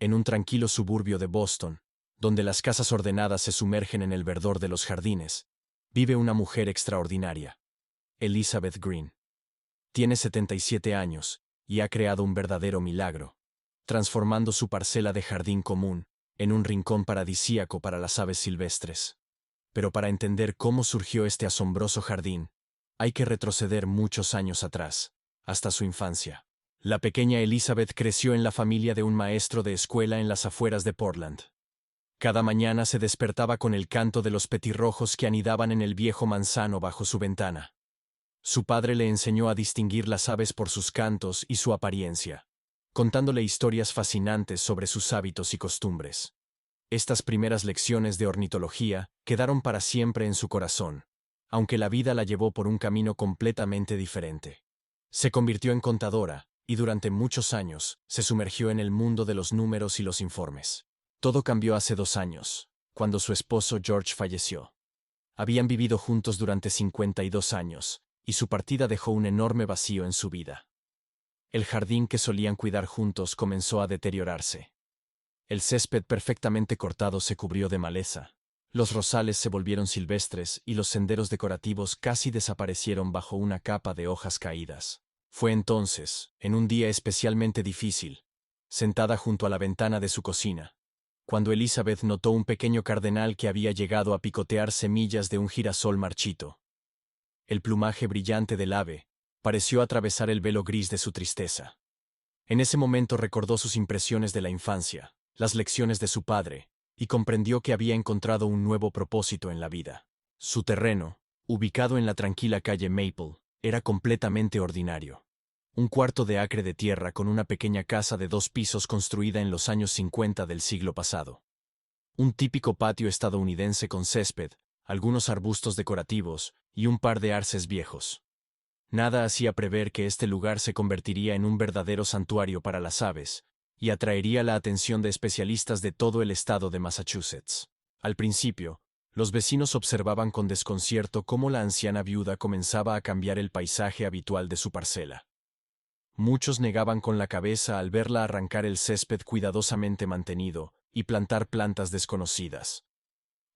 en un tranquilo suburbio de Boston, donde las casas ordenadas se sumergen en el verdor de los jardines, vive una mujer extraordinaria, Elizabeth Green. Tiene 77 años y ha creado un verdadero milagro, transformando su parcela de jardín común en un rincón paradisíaco para las aves silvestres. Pero para entender cómo surgió este asombroso jardín, hay que retroceder muchos años atrás, hasta su infancia. La pequeña Elizabeth creció en la familia de un maestro de escuela en las afueras de Portland. Cada mañana se despertaba con el canto de los petirrojos que anidaban en el viejo manzano bajo su ventana. Su padre le enseñó a distinguir las aves por sus cantos y su apariencia, contándole historias fascinantes sobre sus hábitos y costumbres. Estas primeras lecciones de ornitología quedaron para siempre en su corazón, aunque la vida la llevó por un camino completamente diferente. Se convirtió en contadora, y durante muchos años se sumergió en el mundo de los números y los informes. Todo cambió hace 2 años, cuando su esposo George falleció. Habían vivido juntos durante 52 años, y su partida dejó un enorme vacío en su vida. El jardín que solían cuidar juntos comenzó a deteriorarse. El césped perfectamente cortado se cubrió de maleza. Los rosales se volvieron silvestres y los senderos decorativos casi desaparecieron bajo una capa de hojas caídas. Fue entonces, en un día especialmente difícil, sentada junto a la ventana de su cocina, cuando Elizabeth notó un pequeño cardenal que había llegado a picotear semillas de un girasol marchito. El plumaje brillante del ave pareció atravesar el velo gris de su tristeza. En ese momento recordó sus impresiones de la infancia, las lecciones de su padre, y comprendió que había encontrado un nuevo propósito en la vida. Su terreno, ubicado en la tranquila calle Maple, era completamente ordinario. Un cuarto de acre de tierra con una pequeña casa de 2 pisos construida en los años 50 del siglo pasado. Un típico patio estadounidense con césped, algunos arbustos decorativos y un par de arces viejos. Nada hacía prever que este lugar se convertiría en un verdadero santuario para las aves, y atraería la atención de especialistas de todo el estado de Massachusetts. Al principio, los vecinos observaban con desconcierto cómo la anciana viuda comenzaba a cambiar el paisaje habitual de su parcela. Muchos negaban con la cabeza al verla arrancar el césped cuidadosamente mantenido y plantar plantas desconocidas.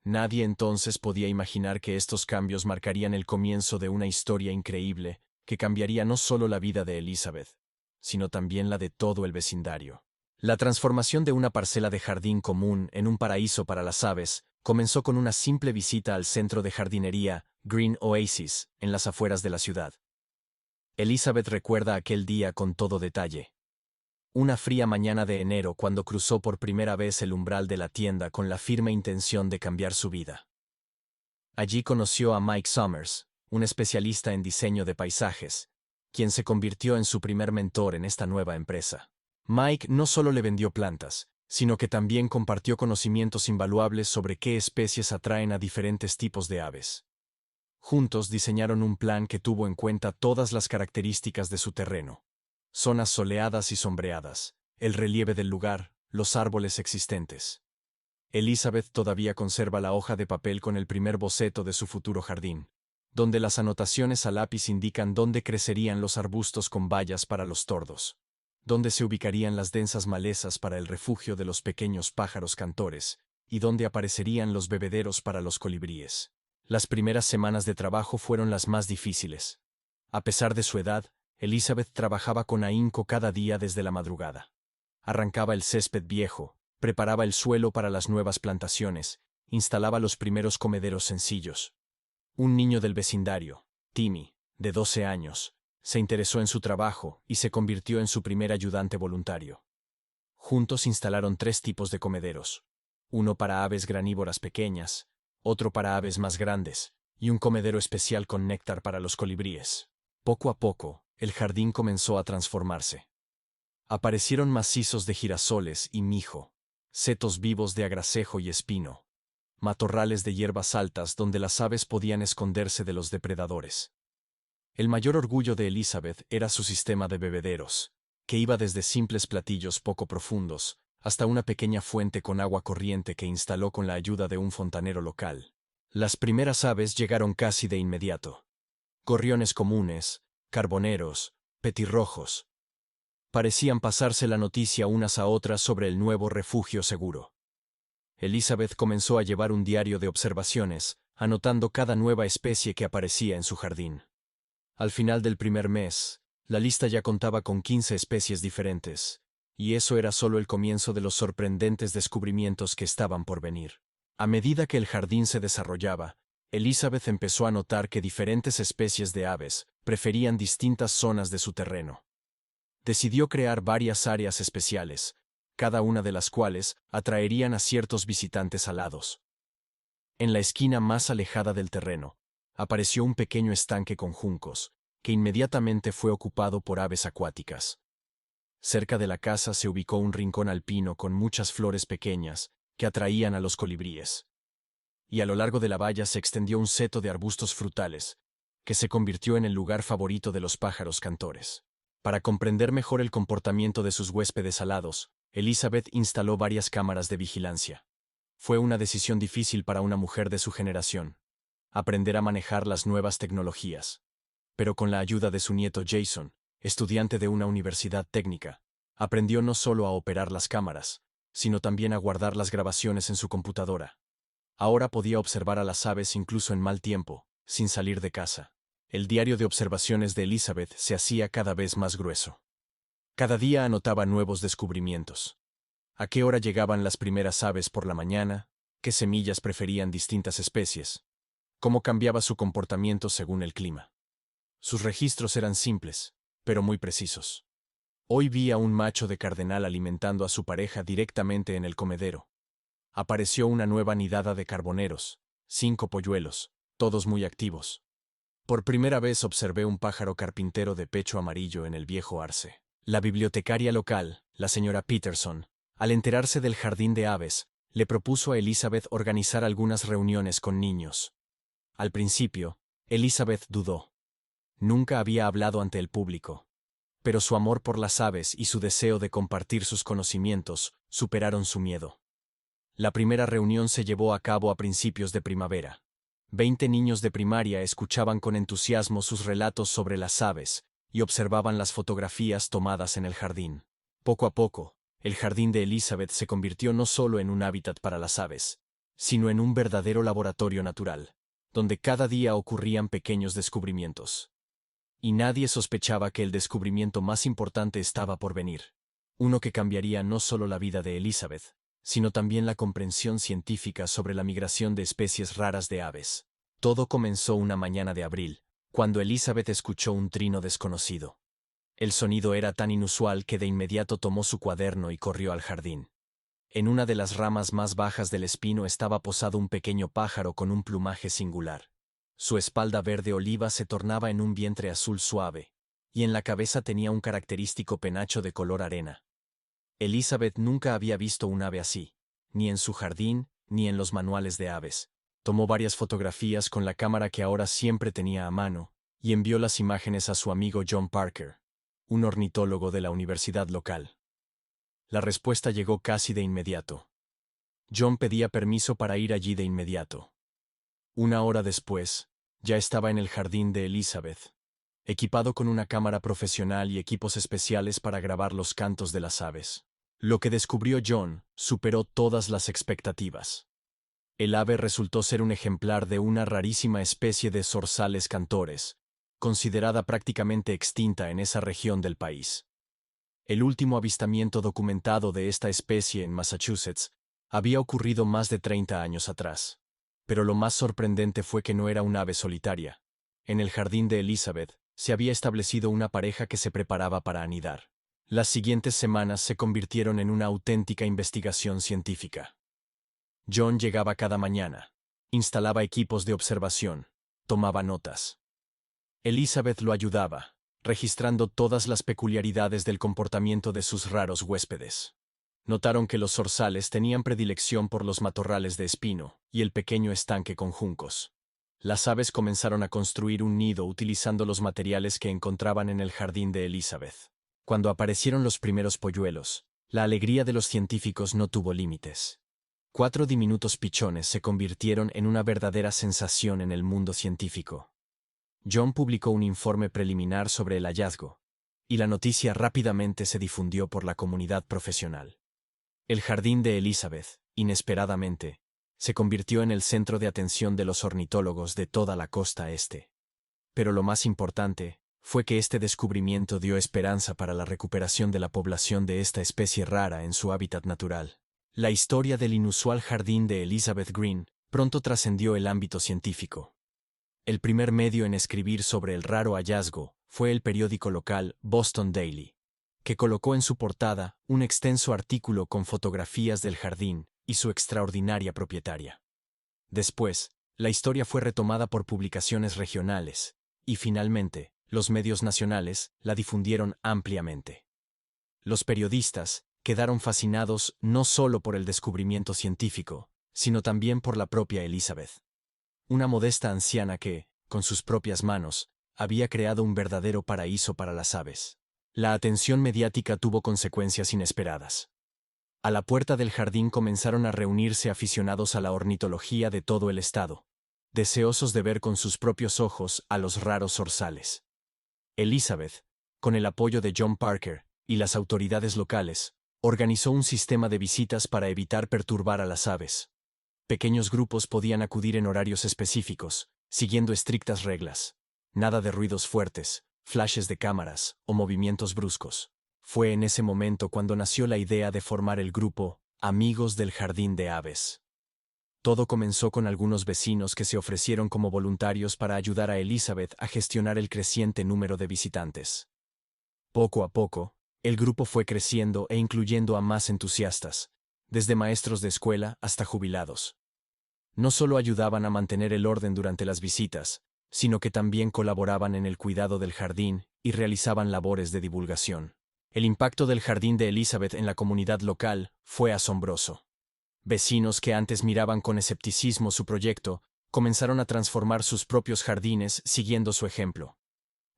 Nadie entonces podía imaginar que estos cambios marcarían el comienzo de una historia increíble que cambiaría no solo la vida de Elizabeth, sino también la de todo el vecindario. La transformación de una parcela de jardín común en un paraíso para las aves comenzó con una simple visita al centro de jardinería Green Oasis, en las afueras de la ciudad. Elizabeth recuerda aquel día con todo detalle. Una fría mañana de enero cuando cruzó por primera vez el umbral de la tienda con la firme intención de cambiar su vida. Allí conoció a Mike Summers, un especialista en diseño de paisajes, quien se convirtió en su primer mentor en esta nueva empresa. Mike no solo le vendió plantas, sino que también compartió conocimientos invaluables sobre qué especies atraen a diferentes tipos de aves. Juntos diseñaron un plan que tuvo en cuenta todas las características de su terreno: zonas soleadas y sombreadas, el relieve del lugar, los árboles existentes. Elizabeth todavía conserva la hoja de papel con el primer boceto de su futuro jardín, donde las anotaciones a lápiz indican dónde crecerían los arbustos con bayas para los tordos, dónde se ubicarían las densas malezas para el refugio de los pequeños pájaros cantores, y dónde aparecerían los bebederos para los colibríes. Las primeras semanas de trabajo fueron las más difíciles. A pesar de su edad, Elizabeth trabajaba con ahínco cada día desde la madrugada. Arrancaba el césped viejo, preparaba el suelo para las nuevas plantaciones, instalaba los primeros comederos sencillos. Un niño del vecindario, Timmy, de 12 años, se interesó en su trabajo y se convirtió en su primer ayudante voluntario. Juntos instalaron 3 tipos de comederos: uno para aves granívoras pequeñas, otro para aves más grandes, y un comedero especial con néctar para los colibríes. Poco a poco, el jardín comenzó a transformarse. Aparecieron macizos de girasoles y mijo, setos vivos de agracejo y espino, matorrales de hierbas altas donde las aves podían esconderse de los depredadores. El mayor orgullo de Elizabeth era su sistema de bebederos, que iba desde simples platillos poco profundos hasta una pequeña fuente con agua corriente que instaló con la ayuda de un fontanero local. Las primeras aves llegaron casi de inmediato: gorriones comunes, carboneros, petirrojos, parecían pasarse la noticia unas a otras sobre el nuevo refugio seguro. Elizabeth comenzó a llevar un diario de observaciones, anotando cada nueva especie que aparecía en su jardín. Al final del primer mes, la lista ya contaba con 15 especies diferentes, y eso era solo el comienzo de los sorprendentes descubrimientos que estaban por venir. A medida que el jardín se desarrollaba, Elizabeth empezó a notar que diferentes especies de aves preferían distintas zonas de su terreno. Decidió crear varias áreas especiales, cada una de las cuales atraerían a ciertos visitantes alados. En la esquina más alejada del terreno, apareció un pequeño estanque con juncos, que inmediatamente fue ocupado por aves acuáticas. Cerca de la casa se ubicó un rincón alpino con muchas flores pequeñas que atraían a los colibríes. Y a lo largo de la valla se extendió un seto de arbustos frutales, que se convirtió en el lugar favorito de los pájaros cantores. Para comprender mejor el comportamiento de sus huéspedes alados, Elizabeth instaló varias cámaras de vigilancia. Fue una decisión difícil para una mujer de su generación, aprender a manejar las nuevas tecnologías. Pero con la ayuda de su nieto Jason, estudiante de una universidad técnica, aprendió no solo a operar las cámaras, sino también a guardar las grabaciones en su computadora. Ahora podía observar a las aves incluso en mal tiempo, sin salir de casa. El diario de observaciones de Elizabeth se hacía cada vez más grueso. Cada día anotaba nuevos descubrimientos. A qué hora llegaban las primeras aves por la mañana, qué semillas preferían distintas especies, cómo cambiaba su comportamiento según el clima. Sus registros eran simples, pero muy precisos. Hoy vi a un macho de cardenal alimentando a su pareja directamente en el comedero. Apareció una nueva nidada de carboneros, 5 polluelos, todos muy activos. Por primera vez observé un pájaro carpintero de pecho amarillo en el viejo arce. La bibliotecaria local, la señora Peterson, al enterarse del jardín de aves, le propuso a Elizabeth organizar algunas reuniones con niños. Al principio, Elizabeth dudó. Nunca había hablado ante el público. Pero su amor por las aves y su deseo de compartir sus conocimientos superaron su miedo. La primera reunión se llevó a cabo a principios de primavera. 20 niños de primaria escuchaban con entusiasmo sus relatos sobre las aves y observaban las fotografías tomadas en el jardín. Poco a poco, el jardín de Elizabeth se convirtió no solo en un hábitat para las aves, sino en un verdadero laboratorio natural, donde cada día ocurrían pequeños descubrimientos. Y nadie sospechaba que el descubrimiento más importante estaba por venir. Uno que cambiaría no solo la vida de Elizabeth, sino también la comprensión científica sobre la migración de especies raras de aves. Todo comenzó una mañana de abril, cuando Elizabeth escuchó un trino desconocido. El sonido era tan inusual que de inmediato tomó su cuaderno y corrió al jardín. En una de las ramas más bajas del espino estaba posado un pequeño pájaro con un plumaje singular. Su espalda verde oliva se tornaba en un vientre azul suave, y en la cabeza tenía un característico penacho de color arena. Elizabeth nunca había visto un ave así, ni en su jardín, ni en los manuales de aves. Tomó varias fotografías con la cámara que ahora siempre tenía a mano, y envió las imágenes a su amigo John Parker, un ornitólogo de la universidad local. La respuesta llegó casi de inmediato. John pedía permiso para ir allí de inmediato. Una hora después, ya estaba en el jardín de Elizabeth, equipado con una cámara profesional y equipos especiales para grabar los cantos de las aves. Lo que descubrió John superó todas las expectativas. El ave resultó ser un ejemplar de una rarísima especie de zorzales cantores, considerada prácticamente extinta en esa región del país. El último avistamiento documentado de esta especie en Massachusetts había ocurrido más de 30 años atrás. Pero lo más sorprendente fue que no era un ave solitaria. En el jardín de Elizabeth se había establecido una pareja que se preparaba para anidar. Las siguientes semanas se convirtieron en una auténtica investigación científica. John llegaba cada mañana, instalaba equipos de observación, tomaba notas. Elizabeth lo ayudaba, registrando todas las peculiaridades del comportamiento de sus raros huéspedes. Notaron que los zorzales tenían predilección por los matorrales de espino y el pequeño estanque con juncos. Las aves comenzaron a construir un nido utilizando los materiales que encontraban en el jardín de Elizabeth. Cuando aparecieron los primeros polluelos, la alegría de los científicos no tuvo límites. 4 diminutos pichones se convirtieron en una verdadera sensación en el mundo científico. John publicó un informe preliminar sobre el hallazgo, y la noticia rápidamente se difundió por la comunidad profesional. El jardín de Elizabeth, inesperadamente, se convirtió en el centro de atención de los ornitólogos de toda la costa este. Pero lo más importante fue que este descubrimiento dio esperanza para la recuperación de la población de esta especie rara en su hábitat natural. La historia del inusual jardín de Elizabeth Green pronto trascendió el ámbito científico. El primer medio en escribir sobre el raro hallazgo fue el periódico local Boston Daily, que colocó en su portada un extenso artículo con fotografías del jardín y su extraordinaria propietaria. Después, la historia fue retomada por publicaciones regionales, y finalmente, los medios nacionales la difundieron ampliamente. Los periodistas quedaron fascinados no solo por el descubrimiento científico, sino también por la propia Elizabeth. Una modesta anciana que, con sus propias manos, había creado un verdadero paraíso para las aves. La atención mediática tuvo consecuencias inesperadas. A la puerta del jardín comenzaron a reunirse aficionados a la ornitología de todo el estado, deseosos de ver con sus propios ojos a los raros zorzales. Elizabeth, con el apoyo de John Parker y las autoridades locales, organizó un sistema de visitas para evitar perturbar a las aves. Pequeños grupos podían acudir en horarios específicos, siguiendo estrictas reglas. Nada de ruidos fuertes, flashes de cámaras o movimientos bruscos. Fue en ese momento cuando nació la idea de formar el grupo Amigos del Jardín de Aves. Todo comenzó con algunos vecinos que se ofrecieron como voluntarios para ayudar a Elizabeth a gestionar el creciente número de visitantes. Poco a poco, el grupo fue creciendo e incluyendo a más entusiastas, desde maestros de escuela hasta jubilados. No solo ayudaban a mantener el orden durante las visitas, sino que también colaboraban en el cuidado del jardín y realizaban labores de divulgación. El impacto del jardín de Elizabeth en la comunidad local fue asombroso. Vecinos que antes miraban con escepticismo su proyecto, comenzaron a transformar sus propios jardines siguiendo su ejemplo.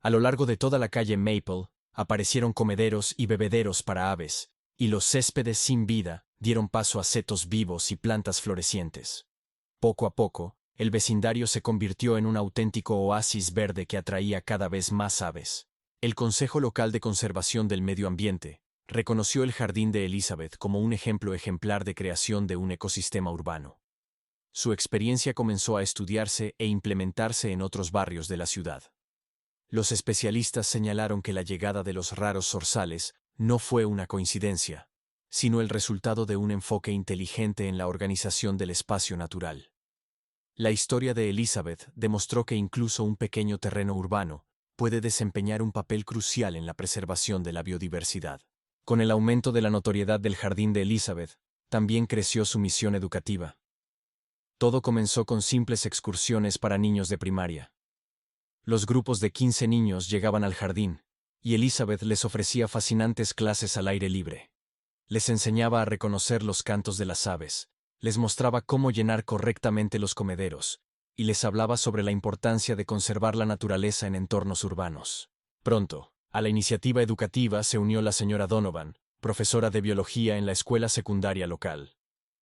A lo largo de toda la calle Maple, aparecieron comederos y bebederos para aves, y los céspedes sin vida dieron paso a setos vivos y plantas florecientes. Poco a poco, el vecindario se convirtió en un auténtico oasis verde que atraía cada vez más aves. El Consejo Local de Conservación del Medio Ambiente reconoció el jardín de Elizabeth como un ejemplo ejemplar de creación de un ecosistema urbano. Su experiencia comenzó a estudiarse e implementarse en otros barrios de la ciudad. Los especialistas señalaron que la llegada de los raros zorzales no fue una coincidencia, sino el resultado de un enfoque inteligente en la organización del espacio natural. La historia de Elizabeth demostró que incluso un pequeño terreno urbano puede desempeñar un papel crucial en la preservación de la biodiversidad. Con el aumento de la notoriedad del jardín de Elizabeth, también creció su misión educativa. Todo comenzó con simples excursiones para niños de primaria. Los grupos de 15 niños llegaban al jardín, y Elizabeth les ofrecía fascinantes clases al aire libre. Les enseñaba a reconocer los cantos de las aves, les mostraba cómo llenar correctamente los comederos, y les hablaba sobre la importancia de conservar la naturaleza en entornos urbanos. Pronto, a la iniciativa educativa se unió la señora Donovan, profesora de biología en la escuela secundaria local.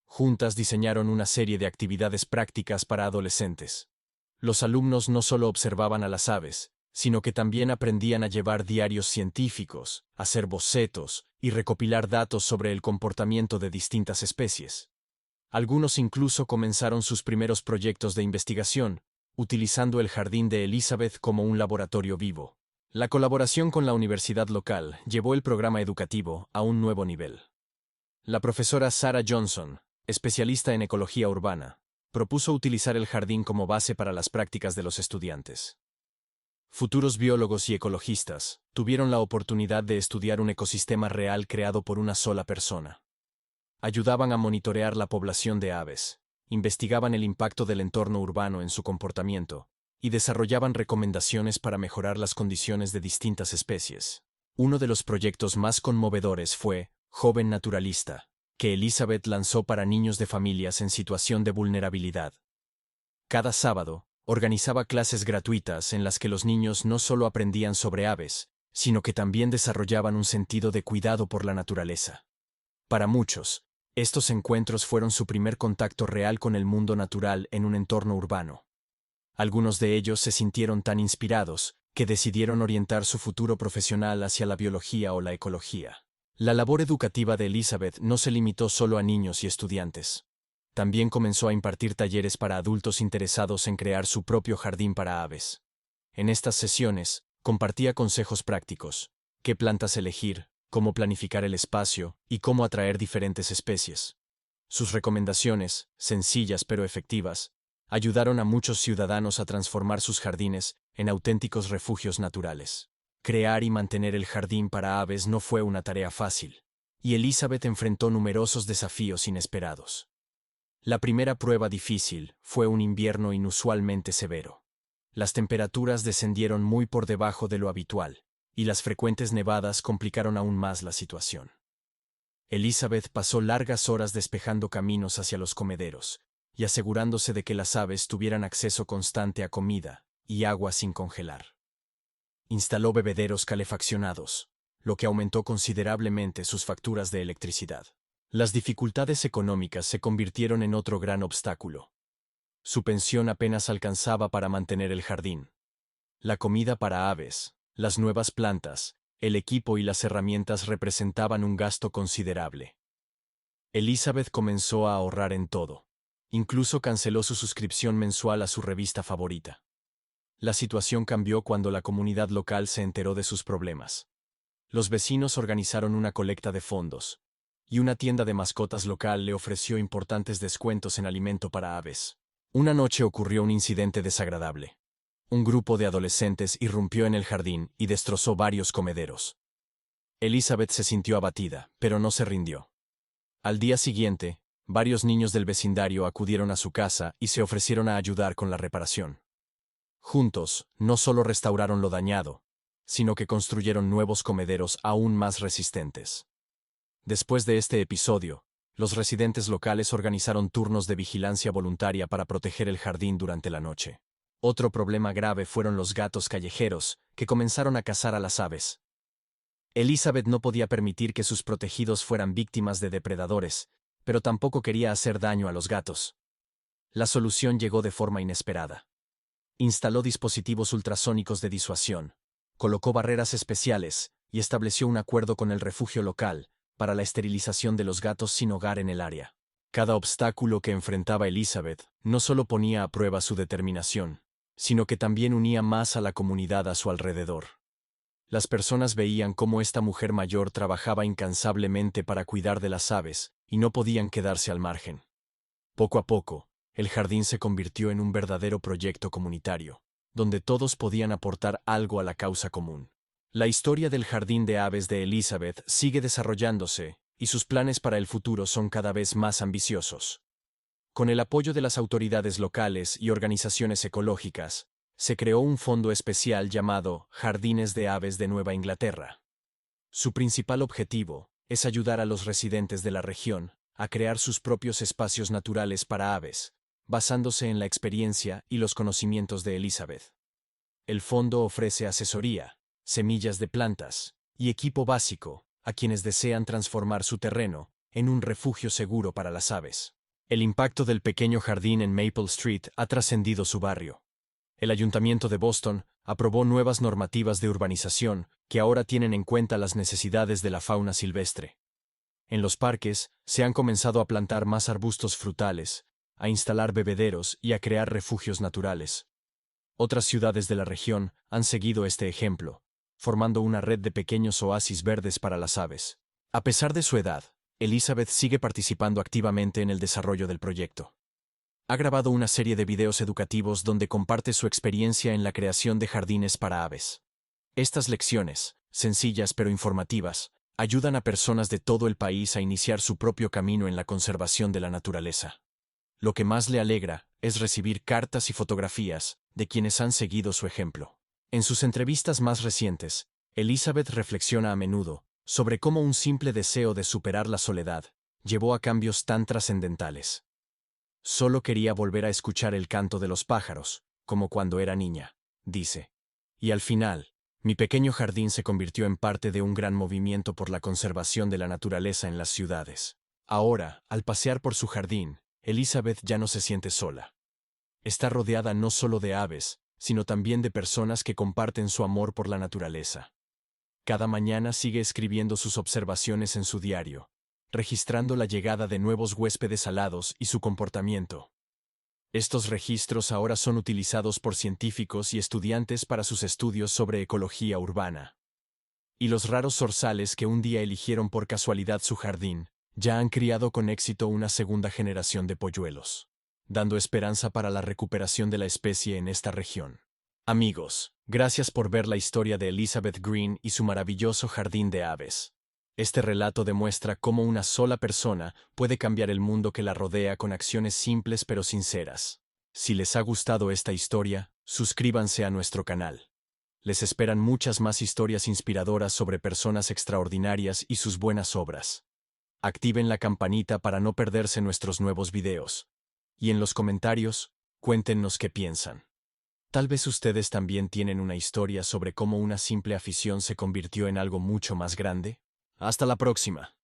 Juntas diseñaron una serie de actividades prácticas para adolescentes. Los alumnos no solo observaban a las aves, sino que también aprendían a llevar diarios científicos, hacer bocetos y recopilar datos sobre el comportamiento de distintas especies. Algunos incluso comenzaron sus primeros proyectos de investigación, utilizando el jardín de Elizabeth como un laboratorio vivo. La colaboración con la universidad local llevó el programa educativo a un nuevo nivel. La profesora Sarah Johnson, especialista en ecología urbana, propuso utilizar el jardín como base para las prácticas de los estudiantes. Futuros biólogos y ecologistas tuvieron la oportunidad de estudiar un ecosistema real creado por una sola persona. Ayudaban a monitorear la población de aves, investigaban el impacto del entorno urbano en su comportamiento, y desarrollaban recomendaciones para mejorar las condiciones de distintas especies. Uno de los proyectos más conmovedores fue Joven Naturalista, que Elizabeth lanzó para niños de familias en situación de vulnerabilidad. Cada sábado, organizaba clases gratuitas en las que los niños no solo aprendían sobre aves, sino que también desarrollaban un sentido de cuidado por la naturaleza. Para muchos, estos encuentros fueron su primer contacto real con el mundo natural en un entorno urbano. Algunos de ellos se sintieron tan inspirados que decidieron orientar su futuro profesional hacia la biología o la ecología. La labor educativa de Elizabeth no se limitó solo a niños y estudiantes. También comenzó a impartir talleres para adultos interesados en crear su propio jardín para aves. En estas sesiones, compartía consejos prácticos: qué plantas elegir, cómo planificar el espacio y cómo atraer diferentes especies. Sus recomendaciones, sencillas pero efectivas, ayudaron a muchos ciudadanos a transformar sus jardines en auténticos refugios naturales. Crear y mantener el jardín para aves no fue una tarea fácil, y Elizabeth enfrentó numerosos desafíos inesperados. La primera prueba difícil fue un invierno inusualmente severo. Las temperaturas descendieron muy por debajo de lo habitual, y las frecuentes nevadas complicaron aún más la situación. Elizabeth pasó largas horas despejando caminos hacia los comederos y asegurándose de que las aves tuvieran acceso constante a comida y agua sin congelar. Instaló bebederos calefaccionados, lo que aumentó considerablemente sus facturas de electricidad. Las dificultades económicas se convirtieron en otro gran obstáculo. Su pensión apenas alcanzaba para mantener el jardín. La comida para aves, las nuevas plantas, el equipo y las herramientas representaban un gasto considerable. Elizabeth comenzó a ahorrar en todo. Incluso canceló su suscripción mensual a su revista favorita. La situación cambió cuando la comunidad local se enteró de sus problemas. Los vecinos organizaron una colecta de fondos, y una tienda de mascotas local le ofreció importantes descuentos en alimento para aves. Una noche ocurrió un incidente desagradable. Un grupo de adolescentes irrumpió en el jardín y destrozó varios comederos. Elizabeth se sintió abatida, pero no se rindió. Al día siguiente, varios niños del vecindario acudieron a su casa y se ofrecieron a ayudar con la reparación. Juntos, no solo restauraron lo dañado, sino que construyeron nuevos comederos aún más resistentes. Después de este episodio, los residentes locales organizaron turnos de vigilancia voluntaria para proteger el jardín durante la noche. Otro problema grave fueron los gatos callejeros, que comenzaron a cazar a las aves. Elizabeth no podía permitir que sus protegidos fueran víctimas de depredadores, pero tampoco quería hacer daño a los gatos. La solución llegó de forma inesperada. Instaló dispositivos ultrasónicos de disuasión, colocó barreras especiales y estableció un acuerdo con el refugio local para la esterilización de los gatos sin hogar en el área. Cada obstáculo que enfrentaba Elizabeth no solo ponía a prueba su determinación, sino que también unía más a la comunidad a su alrededor. Las personas veían cómo esta mujer mayor trabajaba incansablemente para cuidar de las aves y no podían quedarse al margen. Poco a poco, el jardín se convirtió en un verdadero proyecto comunitario, donde todos podían aportar algo a la causa común. La historia del jardín de aves de Elizabeth sigue desarrollándose, y sus planes para el futuro son cada vez más ambiciosos. Con el apoyo de las autoridades locales y organizaciones ecológicas, se creó un fondo especial llamado Jardines de Aves de Nueva Inglaterra. Su principal objetivo es ayudar a los residentes de la región a crear sus propios espacios naturales para aves, basándose en la experiencia y los conocimientos de Elizabeth. El fondo ofrece asesoría, semillas de plantas y equipo básico a quienes desean transformar su terreno en un refugio seguro para las aves. El impacto del pequeño jardín en Maple Street ha trascendido su barrio. El Ayuntamiento de Boston aprobó nuevas normativas de urbanización que ahora tienen en cuenta las necesidades de la fauna silvestre. En los parques se han comenzado a plantar más arbustos frutales, a instalar bebederos y a crear refugios naturales. Otras ciudades de la región han seguido este ejemplo, formando una red de pequeños oasis verdes para las aves. A pesar de su edad, Elizabeth sigue participando activamente en el desarrollo del proyecto. Ha grabado una serie de videos educativos donde comparte su experiencia en la creación de jardines para aves. Estas lecciones, sencillas pero informativas, ayudan a personas de todo el país a iniciar su propio camino en la conservación de la naturaleza. Lo que más le alegra es recibir cartas y fotografías de quienes han seguido su ejemplo. En sus entrevistas más recientes, Elizabeth reflexiona a menudo sobre cómo un simple deseo de superar la soledad llevó a cambios tan trascendentales. Solo quería volver a escuchar el canto de los pájaros, como cuando era niña, dice. Y al final, mi pequeño jardín se convirtió en parte de un gran movimiento por la conservación de la naturaleza en las ciudades. Ahora, al pasear por su jardín, Elizabeth ya no se siente sola. Está rodeada no solo de aves, sino también de personas que comparten su amor por la naturaleza. Cada mañana sigue escribiendo sus observaciones en su diario, registrando la llegada de nuevos huéspedes alados y su comportamiento. Estos registros ahora son utilizados por científicos y estudiantes para sus estudios sobre ecología urbana. Y los raros zorzales que un día eligieron por casualidad su jardín, ya han criado con éxito una segunda generación de polluelos, dando esperanza para la recuperación de la especie en esta región. Amigos, gracias por ver la historia de Elizabeth Green y su maravilloso jardín de aves. Este relato demuestra cómo una sola persona puede cambiar el mundo que la rodea con acciones simples pero sinceras. Si les ha gustado esta historia, suscríbanse a nuestro canal. Les esperan muchas más historias inspiradoras sobre personas extraordinarias y sus buenas obras. Activen la campanita para no perderse nuestros nuevos videos. Y en los comentarios, cuéntenos qué piensan. Tal vez ustedes también tienen una historia sobre cómo una simple afición se convirtió en algo mucho más grande. Hasta la próxima.